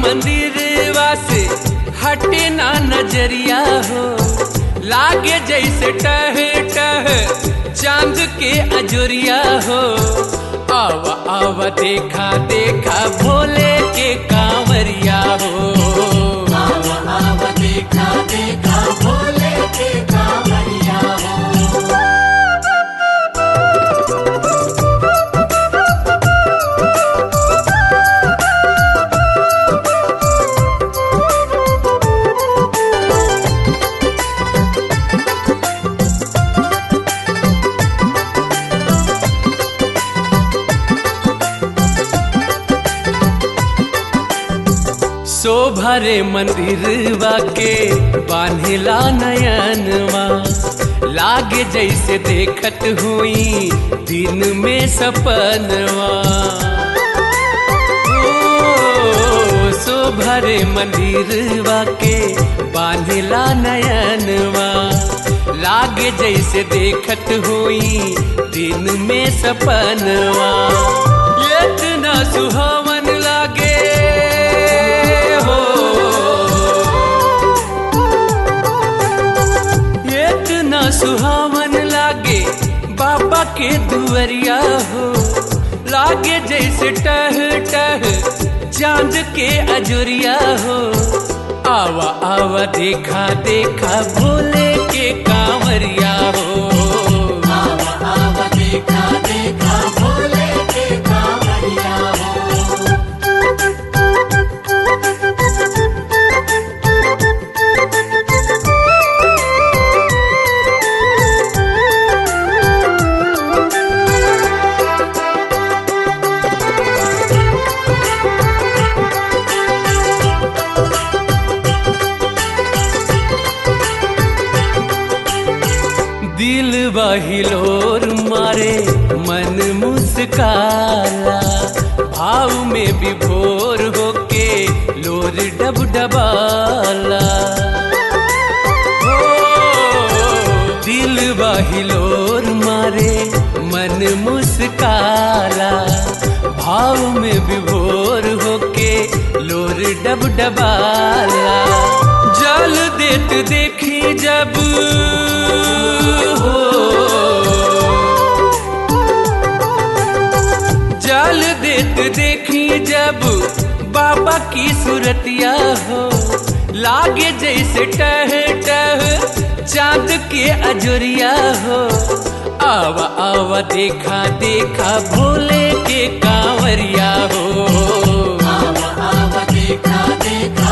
मंदिरवा से हटे ना नजरिया हो, लागे जैसे टह टह चांद के अजोरिया हो। आवा आवा देखा देखा भोले के कांवरिया हो, आवा आवा देखा देखा भोले के कांवरिया हो। शोभरे मंदिरवा के बान्हिला नयनवा, लागे जैसे देखत हुई दिन में सपनवा। ओ शोभरे मंदिरवा के बान्हिला नयनवा, लागे जैसे देखत हुई दिन में सपनवा। इतना सुहावन लागे सुहावन लागे बाबा के दुवरिया हो, लागे जैसे टह टह चांद के अजोरिया हो। आवा आवा देखा देखा भोले के कांवरिया हो, आवा आवा देखा देखा भोले के कांवरिया हो। दिल बहिलोर मारे मन मुस्काला, भाव में विभोर होके लोर डब डबाला। दिल बहिलोर मारे मन मुस्काला, भाव में विभोर होके लोर डब डबाला। जल देत देखी जब जल देत देखी जब बाबा की सूरतिया हो, लागे जैसे टह टह चांद के अजोरिया हो। आवा आवा देखा देखा भोले के कांवरिया हो, आवा आवा देखा देखा